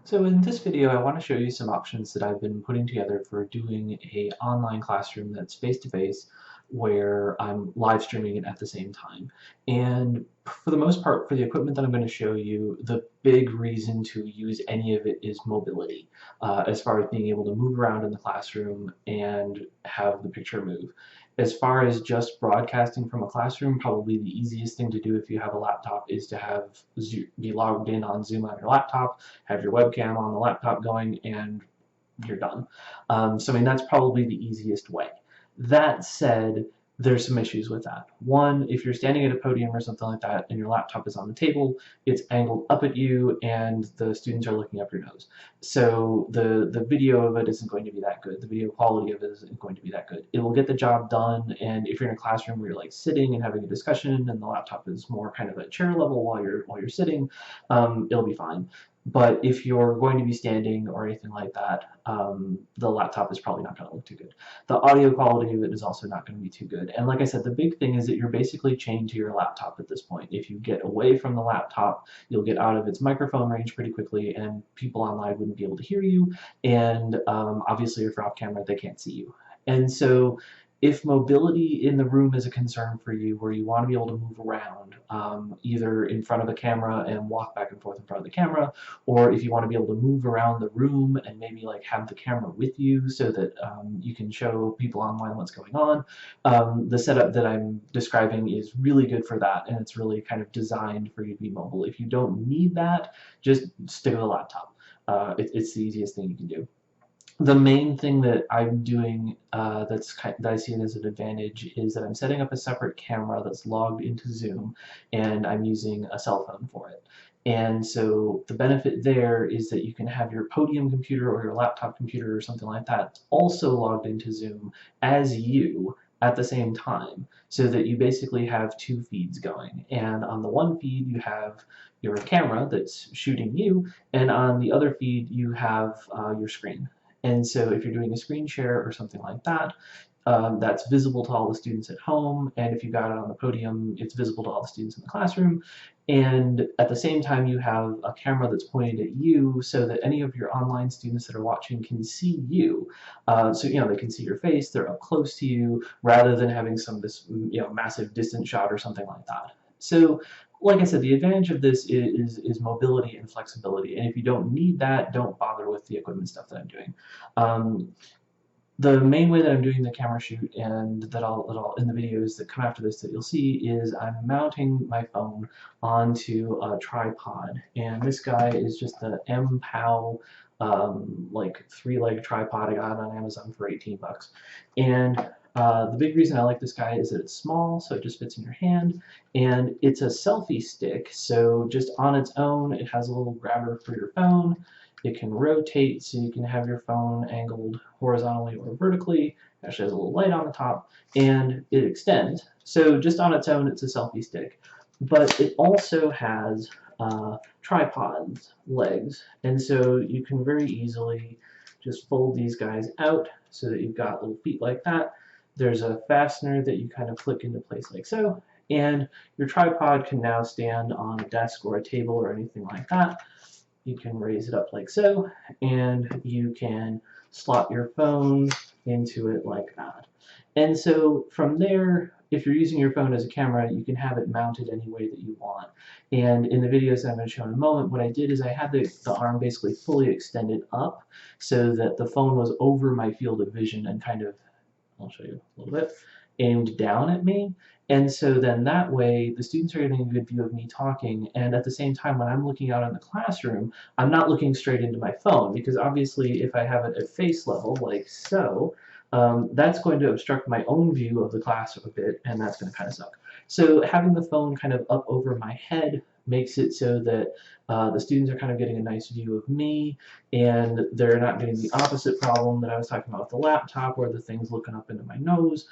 So in this video, I want to show you some options that I've been putting together for doing a online classroom that's face-to-face where I'm live streaming it at the same time. And for the most part, for the equipment that I'm going to show you, the big reason to use any of it is mobility, as far as being able to move around in the classroom and have the picture move. As far as just broadcasting from a classroom, probably the easiest thing to do if you have a laptop is to be logged in on Zoom on your laptop, have your webcam on the laptop going, and you're done. So I mean, that's probably the easiest way. That said, there's some issues with that. One, if you're standing at a podium or something like that and your laptop is on the table, it's angled up at you and the students are looking up your nose. So the video of it isn't going to be that good. The video quality of it isn't going to be that good. It will get the job done, and if you're in a classroom where you're like sitting and having a discussion and the laptop is more kind of at chair level while you're sitting, it'll be fine. But if you're going to be standing or anything like that, the laptop is probably not going to look too good. The audio quality of it is also not going to be too good. And like I said, the big thing is that you're basically chained to your laptop at this point. If you get away from the laptop, you'll get out of its microphone range pretty quickly, and people online wouldn't be able to hear you. And obviously, if you're off camera, they can't see you. And so if mobility in the room is a concern for you, where you want to be able to move around, either in front of the camera and walk back and forth in front of the camera, or if you want to be able to move around the room and maybe like have the camera with you so that you can show people online what's going on, the setup that I'm describing is really good for that, and it's really kind of designed for you to be mobile. If you don't need that, just stick with a laptop. It's the easiest thing you can do. The main thing that I'm doing that I see as an advantage is that I'm setting up a separate camera that's logged into Zoom, and I'm using a cell phone for it. And so the benefit there is that you can have your podium computer or your laptop computer or something like that also logged into Zoom as you at the same time, so that you basically have two feeds going. And on the one feed you have your camera that's shooting you, and on the other feed you have your screen. And so if you're doing a screen share or something like that, that's visible to all the students at home, and if you got it on the podium, it's visible to all the students in the classroom. And at the same time, you have a camera that's pointed at you so that any of your online students that are watching can see you. So they can see your face, they're up close to you, rather than having this massive distance shot or something like that. So like I said, the advantage of this is mobility and flexibility, and if you don't need that, don't bother with the equipment stuff that I'm doing. The main way that I'm doing the camera shoot, and that I'll in the videos that come after this that you'll see, is I'm mounting my phone onto a tripod, and this guy is just the MPOW like 3-leg tripod I got on Amazon for 18 bucks. And the big reason I like this guy is that it's small, so it just fits in your hand, and it's a selfie stick, so just on its own it has a little grabber for your phone. It can rotate, so you can have your phone angled horizontally or vertically. It actually has a little light on the top, and it extends. So just on its own, it's a selfie stick. But it also has tripod legs, and so you can very easily just fold these guys out so that you've got little feet like that. There's a fastener that you kind of click into place like so, and your tripod can now stand on a desk or a table or anything like that. You can raise it up like so, and you can slot your phone into it like that. And so from there, if you're using your phone as a camera, you can have it mounted any way that you want. And in the videos that I'm going to show in a moment, what I did is I had the arm basically fully extended up so that the phone was over my field of vision and kind of, I'll show you a little bit, aimed down at me. And so then that way the students are getting a good view of me talking, and at the same time when I'm looking out in the classroom, I'm not looking straight into my phone, because obviously if I have it at face level like so, that's going to obstruct my own view of the class a bit, and that's going to kind of suck. So having the phone kind of up over my head makes it so that the students are kind of getting a nice view of me, and they're not getting the opposite problem that I was talking about with the laptop, where the thing's looking up into my nose.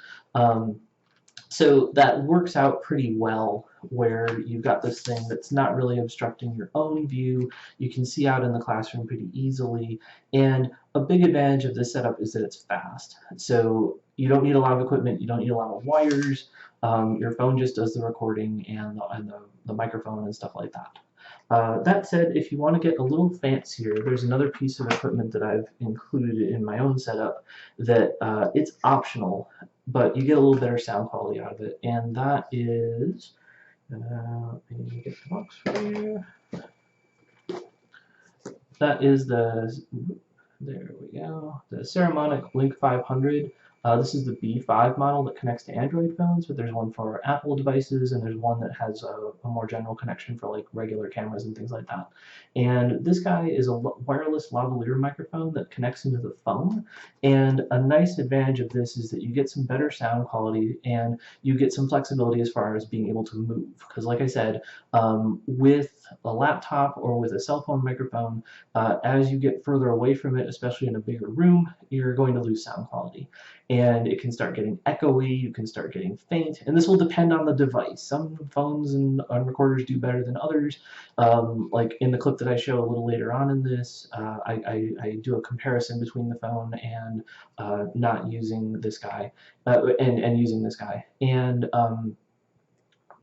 So that works out pretty well, where you've got this thing that's not really obstructing your own view. You can see out in the classroom pretty easily, and a big advantage of this setup is that it's fast. So you don't need a lot of equipment, you don't need a lot of wires. Your phone just does the recording and the microphone and stuff like that. That said, if you want to get a little fancier, there's another piece of equipment that I've included in my own setup that it's optional, but you get a little better sound quality out of it, and that is, let me get the box for you. That is there we go, the Saramonic Blink 500. This is the B5 model that connects to Android phones, but there's one for Apple devices, and there's one that has a more general connection for like regular cameras and things like that. And this guy is a wireless lavalier microphone that connects into the phone. And a nice advantage of this is that you get some better sound quality and you get some flexibility as far as being able to move. Because like I said, with a laptop or with a cell phone microphone, as you get further away from it, especially in a bigger room, you're going to lose sound quality. And it can start getting echoey, you can start getting faint, and this will depend on the device. Some phones and recorders do better than others. Like in the clip that I show a little later on in this, I do a comparison between the phone and not using this guy, and using this guy. And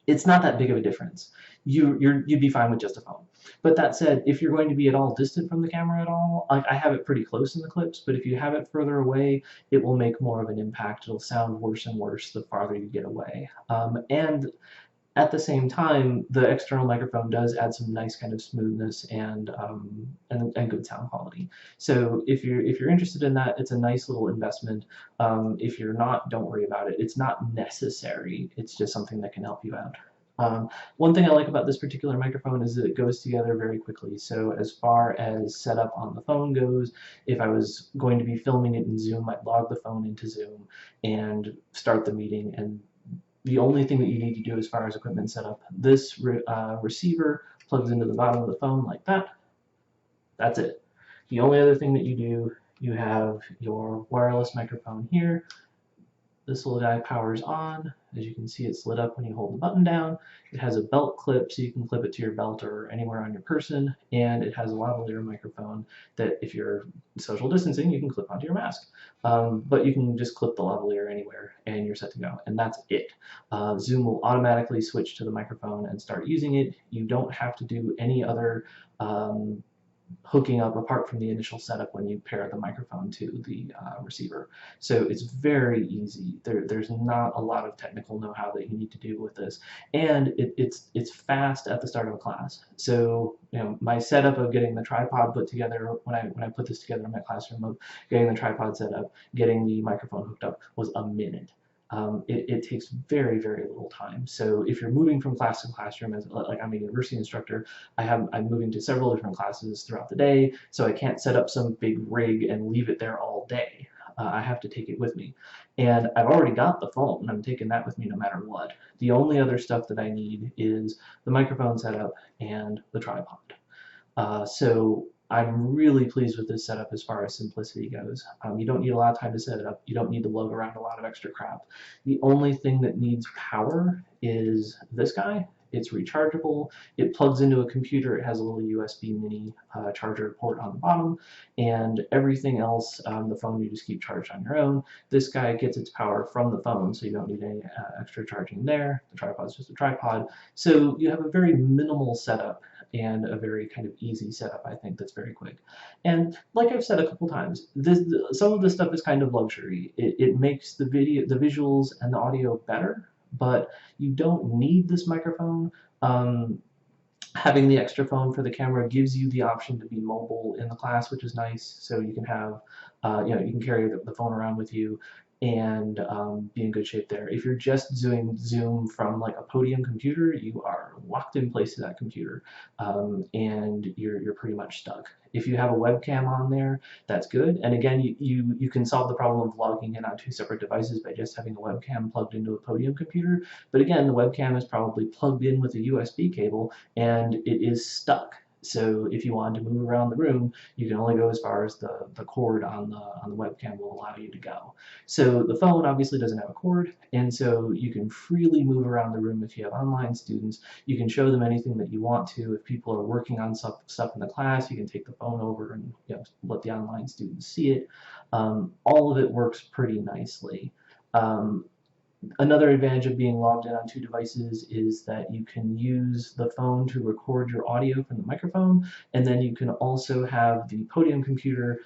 it's not that big of a difference. You'd be fine with just a phone. But that said, if you're going to be at all distant from the camera at all, like I have it pretty close in the clips, but if you have it further away, it will make more of an impact. It'll sound worse and worse the farther you get away. And at the same time, the external microphone does add some nice kind of smoothness and good sound quality. So if you're interested in that, it's a nice little investment. If you're not, don't worry about it. It's not necessary. It's just something that can help you out. One thing I like about this particular microphone is that it goes together very quickly. So as far as setup on the phone goes, if I was going to be filming it in Zoom, I'd log the phone into Zoom and start the meeting, and the only thing that you need to do as far as equipment setup, this receiver plugs into the bottom of the phone like that. That's it. The only other thing that you do, you have your wireless microphone here. This little guy powers on. As you can see, it's lit up when you hold the button down. It has a belt clip, so you can clip it to your belt or anywhere on your person. And it has a lavalier microphone that if you're social distancing, you can clip onto your mask. But you can just clip the lavalier anywhere and you're set to go. And that's it. Zoom will automatically switch to the microphone and start using it. You don't have to do any other hooking up apart from the initial setup when you pair the microphone to the receiver. So it's very easy. There's not a lot of technical know-how that you need to do with this, and it's fast at the start of a class. So my setup of getting the tripod put together when I put this together in my classroom, of getting the tripod set up, getting the microphone hooked up, was a minute. It takes very, very little time. So if you're moving from class to classroom, as like I'm a university instructor, I'm moving to several different classes throughout the day, so I can't set up some big rig and leave it there all day. I have to take it with me. And I've already got the phone. I'm taking that with me no matter what. The only other stuff that I need is the microphone setup and the tripod. So I'm really pleased with this setup as far as simplicity goes. You don't need a lot of time to set it up. You don't need to lug around a lot of extra crap. The only thing that needs power is this guy. It's rechargeable. It plugs into a computer. It has a little USB mini charger port on the bottom, and everything else, the phone you just keep charged on your own. This guy gets its power from the phone, so you don't need any extra charging there. The tripod's just a tripod. So you have a very minimal setup and a very kind of easy setup, I think, that's very quick. And like I've said a couple times, some of this stuff is kind of luxury. It makes the visuals and the audio better, but you don't need this microphone. Having the extra phone for the camera gives you the option to be mobile in the class, which is nice. So you can have, you can carry the phone around with you and be in good shape there. If you're just doing Zoom from like a podium computer, you are locked in place to that computer, and you're pretty much stuck. If you have a webcam on there, that's good. And again, you can solve the problem of logging in on two separate devices by just having a webcam plugged into a podium computer. But again, the webcam is probably plugged in with a USB cable and it is stuck. So if you want to move around the room, you can only go as far as the cord on the webcam will allow you to go. So the phone obviously doesn't have a cord, and so you can freely move around the room if you have online students. You can show them anything that you want to. If people are working on stuff in the class, you can take the phone over and let the online students see it. All of it works pretty nicely. Another advantage of being logged in on two devices is that you can use the phone to record your audio from the microphone, and then you can also have the podium computer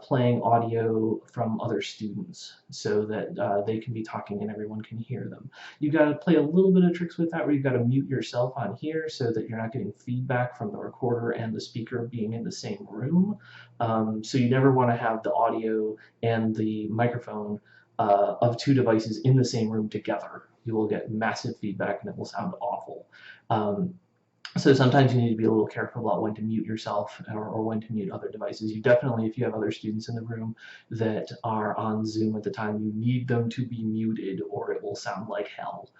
playing audio from other students so that they can be talking and everyone can hear them. You've got to play a little bit of tricks with that where you've got to mute yourself on here so that you're not getting feedback from the recorder and the speaker being in the same room. So you never want to have the audio and the microphone of two devices in the same room together. You will get massive feedback and it will sound awful. So sometimes you need to be a little careful about when to mute yourself or when to mute other devices. You definitely, if you have other students in the room that are on Zoom at the time, you need them to be muted or it will sound like hell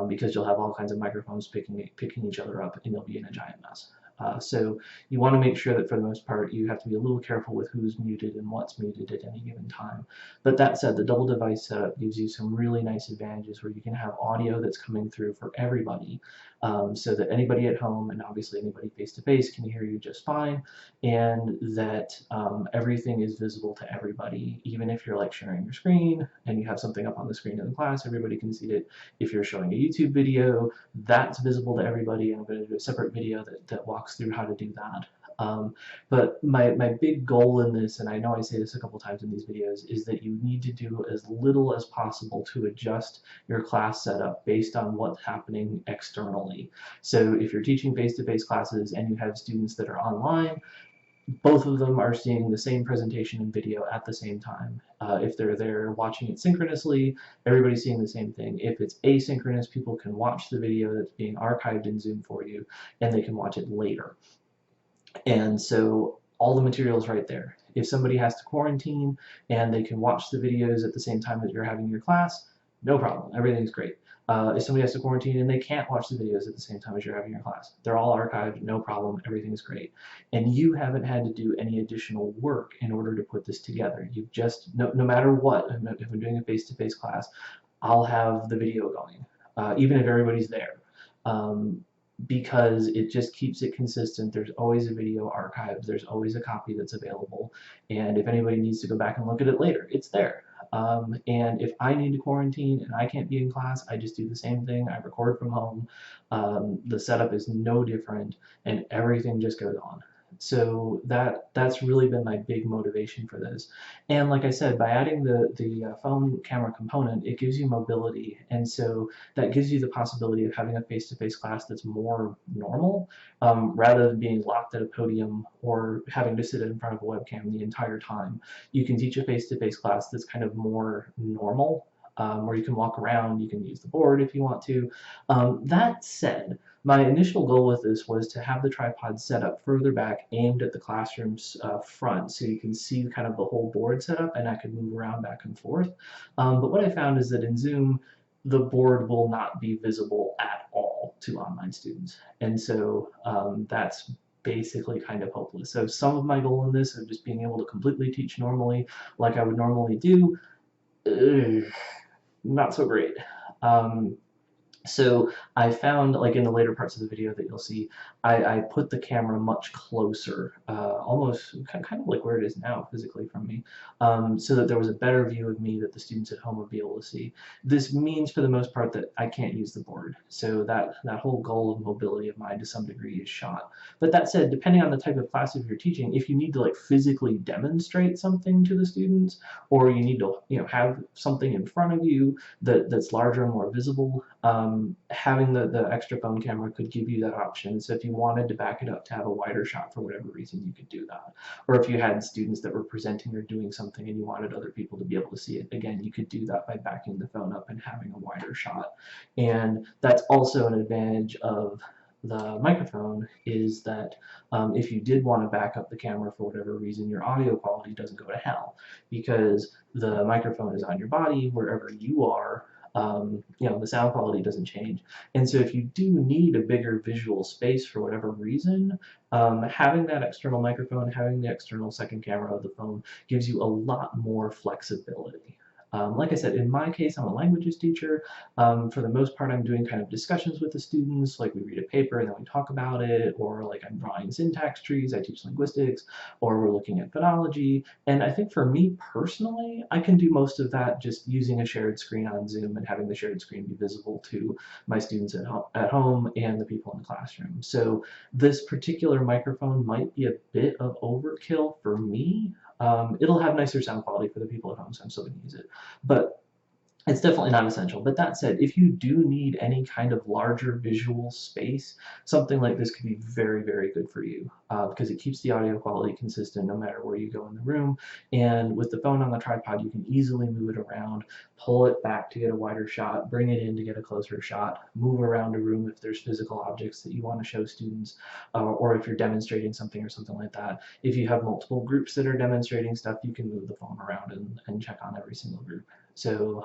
because you'll have all kinds of microphones picking each other up and you'll be in a giant mess. So you want to make sure that for the most part you have to be a little careful with who's muted and what's muted at any given time. But that said, the double device setup gives you some really nice advantages where you can have audio that's coming through for everybody so that anybody at home and obviously anybody face-to-face can hear you just fine, and that everything is visible to everybody. Even if you're like sharing your screen and you have something up on the screen in the class, everybody can see it. If you're showing a YouTube video, that's visible to everybody, and I'm going to do a separate video that walks through how to do that. But my big goal in this, and I know I say this a couple times in these videos, is that you need to do as little as possible to adjust your class setup based on what's happening externally. So if you're teaching face-to-face classes and you have students that are online, both of them are seeing the same presentation and video at the same time. If they're there watching it synchronously, everybody's seeing the same thing. If it's asynchronous, people can watch the video that's being archived in Zoom for you, and they can watch it later. And so all the material's right there. If somebody has to quarantine and they can watch the videos at the same time that you're having your class, no problem, everything's great. If somebody has to quarantine and they can't watch the videos at the same time as you're having your class, they're all archived, no problem, everything's great. And you haven't had to do any additional work in order to put this together. You've just, no matter what, if I'm doing a face-to-face class, I'll have the video going, even if everybody's there. Because it just keeps it consistent. There's always a video archived, there's always a copy that's available, and if anybody needs to go back and look at it later, it's there. And if I need to quarantine and I can't be in class, I just do the same thing. I record from home. The setup is no different, and everything just goes on. So that's really been my big motivation for this. And like I said, by adding the phone camera component, it gives you mobility, and so that gives you the possibility of having a face-to-face class that's more normal, rather than being locked at a podium or having to sit in front of a webcam the entire time. You can teach a face-to-face class that's kind of more normal, where you can walk around, you can use the board if you want to. That said, my initial goal with this was to have the tripod set up further back, aimed at the classroom's front, so you can see kind of the whole board set up and I could move around back and forth. But what I found is that in Zoom, the board will not be visible at all to online students. And so that's basically kind of hopeless. So some of my goal in this of just being able to completely teach normally like I would normally do, not so great. So I found, like in the later parts of the video that you'll see, I put the camera much closer, almost kind of like where it is now physically from me, so that there was a better view of me that the students at home would be able to see. This means for the most part that I can't use the board, so that whole goal of mobility of mine to some degree is shot. But that said, depending on the type of class you're teaching, if you need to like physically demonstrate something to the students, or you need to have something in front of you that's larger and more visible, having the extra phone camera could give you that option. So if you wanted to back it up to have a wider shot for whatever reason, you could do that. Or if you had students that were presenting or doing something and you wanted other people to be able to see it, again, you could do that by backing the phone up and having a wider shot. And that's also an advantage of the microphone, is that if you did want to back up the camera for whatever reason, your audio quality doesn't go to hell, because the microphone is on your body wherever you are. The sound quality doesn't change. And so if you do need a bigger visual space for whatever reason, having that external microphone, having the external second camera of the phone gives you a lot more flexibility. Like I said, in my case, I'm a languages teacher. For the most part, I'm doing kind of discussions with the students, like we read a paper and then we talk about it, or like I'm drawing syntax trees, I teach linguistics, or we're looking at phonology. And I think for me personally, I can do most of that just using a shared screen on Zoom and having the shared screen be visible to my students at home and the people in the classroom. So this particular microphone might be a bit of overkill for me. It'll have nicer sound quality for the people at home, so I'm still going to use it. But it's definitely not essential. But that said, if you do need any kind of larger visual space, something like this could be very, very good for you because it keeps the audio quality consistent no matter where you go in the room. And with the phone on the tripod, you can easily move it around, pull it back to get a wider shot, bring it in to get a closer shot, move around a room if there's physical objects that you want to show students, or if you're demonstrating something or something like that. If you have multiple groups that are demonstrating stuff, you can move the phone around and check on every single group. So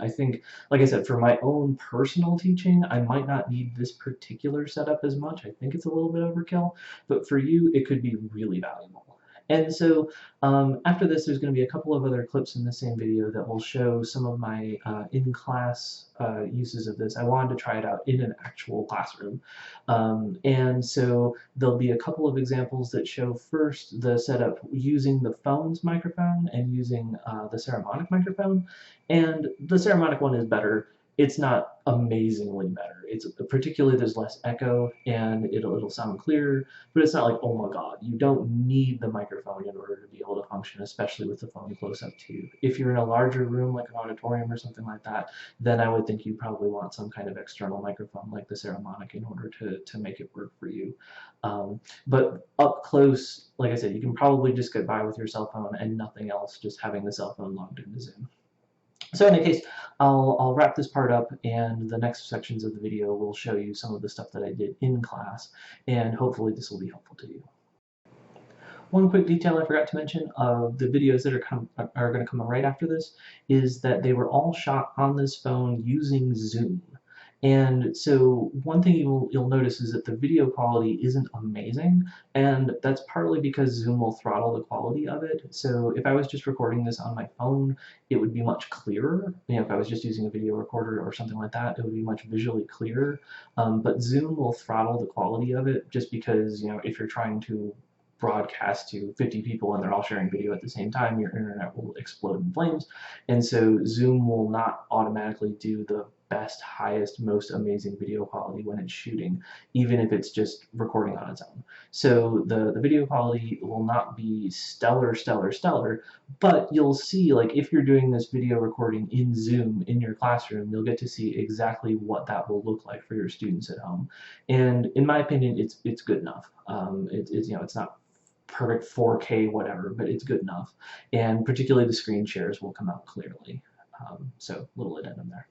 I think, like I said, for my own personal teaching, I might not need this particular setup as much. I think it's a little bit overkill, but for you, it could be really valuable. And so after this, there's going to be a couple of other clips in the same video that will show some of my in-class uses of this. I wanted to try it out in an actual classroom. And so there'll be a couple of examples that show first the setup using the phone's microphone and using the Saramonic microphone. And the Saramonic one is better. It's not amazingly better. It's particularly there's less echo and it'll sound clearer, but it's not like, oh my God, you don't need the microphone in order to be able to function, especially with the phone close up to you. If you're in a larger room like an auditorium or something like that, then I would think you probably want some kind of external microphone like the Saramonic in order to make it work for you. But up close, like I said, you can probably just get by with your cell phone and nothing else, just having the cell phone logged into Zoom. So in any case, I'll wrap this part up, and the next sections of the video will show you some of the stuff that I did in class, and hopefully this will be helpful to you. One quick detail I forgot to mention of the videos that are going to come right after this is that they were all shot on this phone using Zoom. And so one thing you'll notice is that the video quality isn't amazing, and that's partly because Zoom will throttle the quality of it. So if I was just recording this on my phone, it would be much clearer. You know, if I was just using a video recorder or something like that, it would be much visually clearer. But Zoom will throttle the quality of it just because, you know, if you're trying to broadcast to 50 people and they're all sharing video at the same time, your internet will explode in flames. And so Zoom will not automatically do the best, highest, most amazing video quality when it's shooting, even if it's just recording on its own. So the video quality will not be stellar, but you'll see, like, if you're doing this video recording in Zoom in your classroom, you'll get to see exactly what that will look like for your students at home. And in my opinion, it's good enough. It's you know, it's not perfect 4K whatever, but it's good enough. And particularly the screen shares will come out clearly. So little addendum there.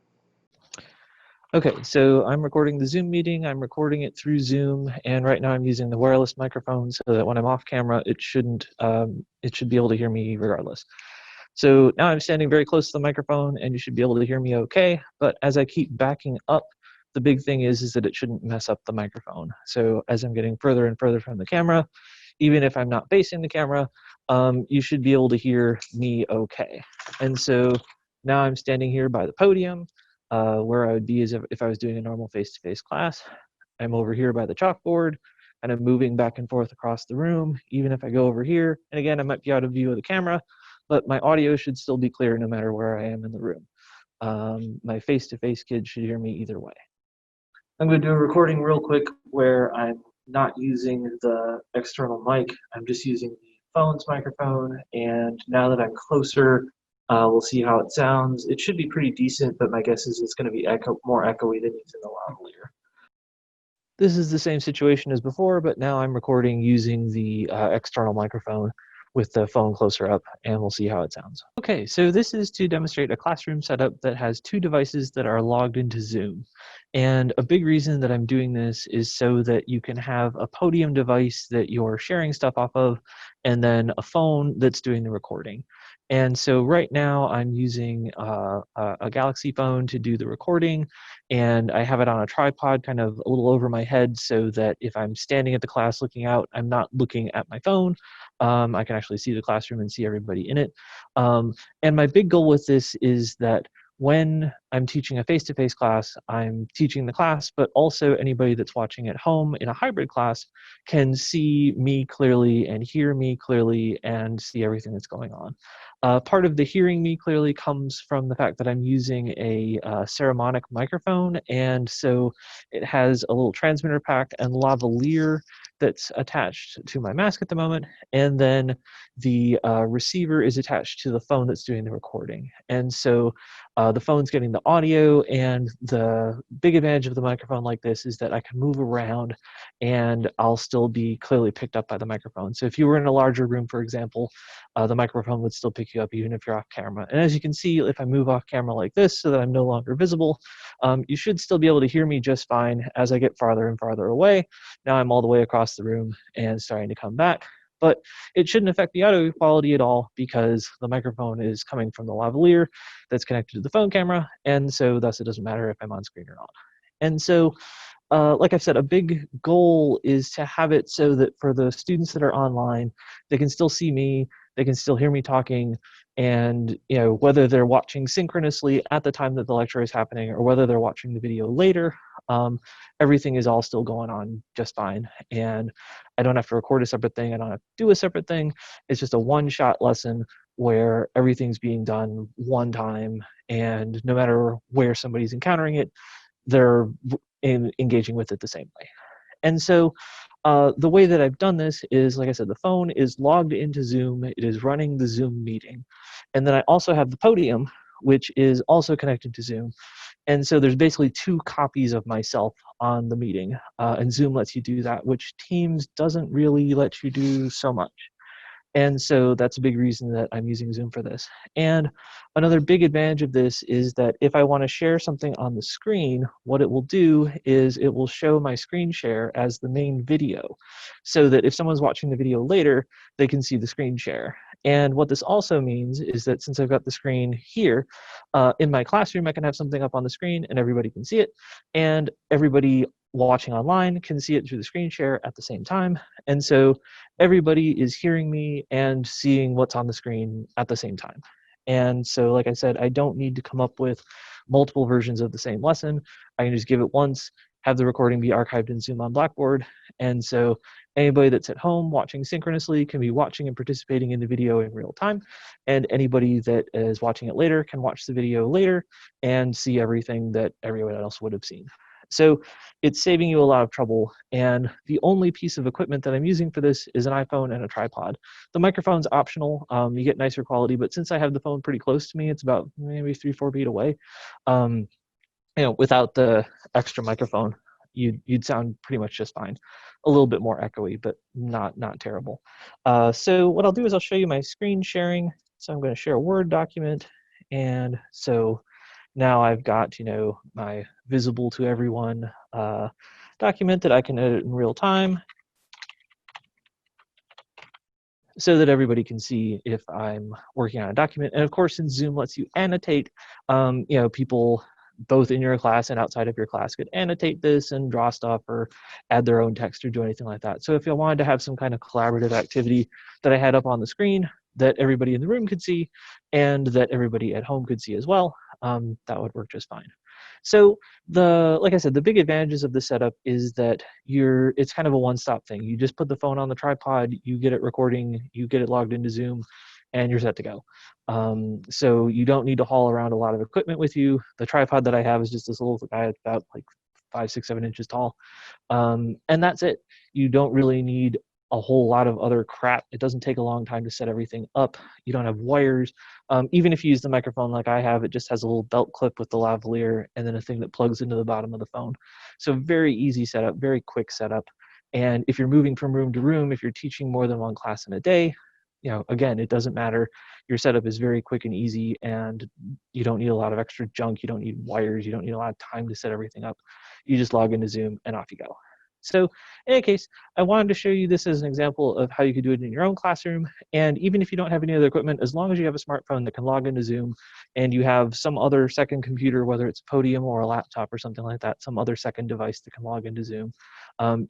Okay, so I'm recording the Zoom meeting. I'm recording it through Zoom, and right now I'm using the wireless microphone so that when I'm off camera, it should be able to hear me regardless. So now I'm standing very close to the microphone, and you should be able to hear me okay. But as I keep backing up, the big thing is that it shouldn't mess up the microphone. So as I'm getting further and further from the camera, even if I'm not facing the camera, you should be able to hear me okay. And so now I'm standing here by the podium. Where I would be is if I was doing a normal face-to-face class. I'm over here by the chalkboard, and I'm moving back and forth across the room, even if I go over here. And again, I might be out of view of the camera, but my audio should still be clear no matter where I am in the room. My face-to-face kids should hear me either way. I'm going to do a recording real quick where I'm not using the external mic. I'm just using the phone's microphone, and now that I'm closer, we'll see how it sounds. It should be pretty decent, but my guess is it's going to be more echoey than using the lavalier. This is the same situation as before, but now I'm recording using the external microphone with the phone closer up, and we'll see how it sounds. Okay, so this is to demonstrate a classroom setup that has two devices that are logged into Zoom. And a big reason that I'm doing this is so that you can have a podium device that you're sharing stuff off of, and then a phone that's doing the recording. And so right now I'm using a Galaxy phone to do the recording, and I have it on a tripod kind of a little over my head so that if I'm standing at the class looking out, I'm not looking at my phone. I can actually see the classroom and see everybody in it. And my big goal with this is that when I'm teaching a face-to-face class, I'm teaching the class, but also anybody that's watching at home in a hybrid class can see me clearly and hear me clearly and see everything that's going on. Part of the hearing me clearly comes from the fact that I'm using a Saramonic microphone, and so it has a little transmitter pack and lavalier that's attached to my mask at the moment, and then the receiver is attached to the phone that's doing the recording. And so the phone's getting the audio, and the big advantage of the microphone like this is that I can move around and I'll still be clearly picked up by the microphone. So if you were in a larger room, for example, the microphone would still pick you up even if you're off camera. And as you can see, if I move off camera like this so that I'm no longer visible, you should still be able to hear me just fine as I get farther and farther away. Now I'm all the way across the room and starting to come back. But it shouldn't affect the audio quality at all because the microphone is coming from the lavalier that's connected to the phone camera, and so thus it doesn't matter if I'm on screen or not. And so like I've said, a big goal is to have it so that for the students that are online, they can still see me, they can still hear me talking, and whether they're watching synchronously at the time that the lecture is happening or whether they're watching the video later, everything is all still going on just fine. And I don't have to record a separate thing, I don't have to do a separate thing. It's just a one-shot lesson where everything's being done one time, and no matter where somebody's encountering it, they're engaging with it the same way. And so the way that I've done this is, like I said, the phone is logged into Zoom, it is running the Zoom meeting. And then I also have the podium, which is also connected to Zoom. And so there's basically two copies of myself on the meeting. And Zoom lets you do that, which Teams doesn't really let you do so much. And so that's a big reason that I'm using Zoom for this. And another big advantage of this is that if I want to share something on the screen, what it will do is it will show my screen share as the main video, so that if someone's watching the video later, they can see the screen share. And what this also means is that since I've got the screen here, in my classroom, I can have something up on the screen and everybody can see it, and everybody watching online can see it through the screen share at the same time. And so everybody is hearing me and seeing what's on the screen at the same time. And so, like I said, I don't need to come up with multiple versions of the same lesson. I can just give it once, have the recording be archived in Zoom on Blackboard. And so anybody that's at home watching synchronously can be watching and participating in the video in real time. And anybody that is watching it later can watch the video later and see everything that everyone else would have seen. So it's saving you a lot of trouble. And the only piece of equipment that I'm using for this is an iPhone and a tripod. The microphone's optional. You get nicer quality, but since I have the phone pretty close to me, it's about maybe 3-4 feet away. Without the extra microphone, you'd sound pretty much just fine. A little bit more echoey, but not terrible. So what I'll do is I'll show you my screen sharing. So I'm going to share a Word document. And so now I've got, my visible to everyone document that I can edit in real time so that everybody can see if I'm working on a document. And of course, since Zoom lets you annotate, people both in your class and outside of your class could annotate this and draw stuff or add their own text or do anything like that. So if you wanted to have some kind of collaborative activity that I had up on the screen that everybody in the room could see and that everybody at home could see as well, that would work just fine. So like I said, the big advantages of the setup is that it's kind of a one-stop thing. You just put the phone on the tripod, you get it recording, you get it logged into Zoom, and you're set to go. So you don't need to haul around a lot of equipment with you. The tripod that I have is just this little guy about like 5, 6, 7 inches tall. And that's it. You don't really need a whole lot of other crap. It doesn't take a long time to set everything up. You don't have wires. Even if you use the microphone like I have, it just has a little belt clip with the lavalier and then a thing that plugs into the bottom of the phone. So very easy setup, very quick setup. And if you're moving from room to room, if you're teaching more than one class in a day, again, it doesn't matter. Your setup is very quick and easy, and you don't need a lot of extra junk. You don't need wires. You don't need a lot of time to set everything up. You just log into Zoom and off you go. So in any case, I wanted to show you this as an example of how you could do it in your own classroom. And even if you don't have any other equipment, as long as you have a smartphone that can log into Zoom and you have some other second computer, whether it's a Podium or a laptop or something like that, some other second device that can log into Zoom,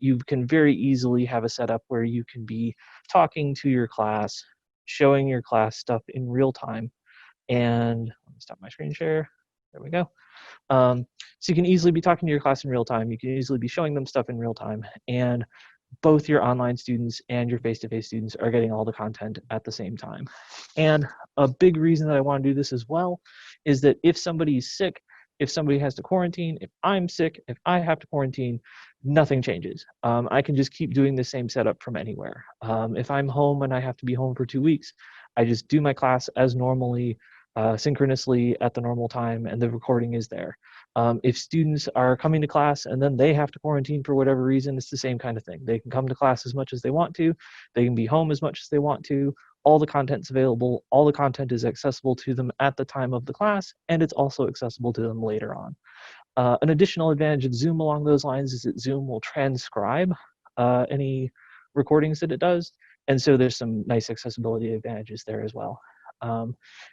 you can very easily have a setup where you can be talking to your class, showing your class stuff in real time. And let me stop my screen share. There we go. So you can easily be talking to your class in real time. You can easily be showing them stuff in real time. And both your online students and your face-to-face students are getting all the content at the same time. And a big reason that I want to do this as well is that if somebody's sick, if somebody has to quarantine, if I'm sick, if I have to quarantine, nothing changes. I can just keep doing the same setup from anywhere. If I'm home and I have to be home for 2 weeks, I just do my class as normally, synchronously at the normal time, and the recording is there. If students are coming to class and then they have to quarantine for whatever reason, it's the same kind of thing. They can come to class as much as they want to. They can be home as much as they want to. All the content's available. All the content is accessible to them at the time of the class, and it's also accessible to them later on. An additional advantage of Zoom along those lines is that Zoom will transcribe any recordings that it does, and so there's some nice accessibility advantages there as well.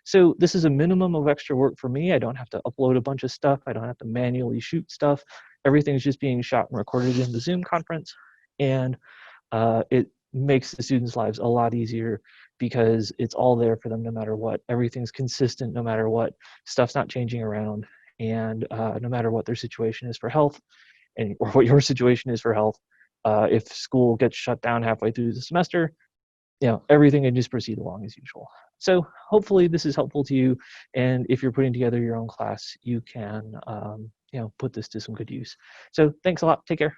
So this is a minimum of extra work for me. I don't have to upload a bunch of stuff. I don't have to manually shoot stuff. Everything's just being shot and recorded in the Zoom conference, and it makes the students' lives a lot easier because it's all there for them no matter what. Everything's consistent no matter what. Stuff's not changing around, and no matter what their situation is for health, and or what your situation is for health. If school gets shut down halfway through the semester, everything can just proceed along as usual. So hopefully this is helpful to you, and if you're putting together your own class, you can put this to some good use. So thanks a lot. Take care.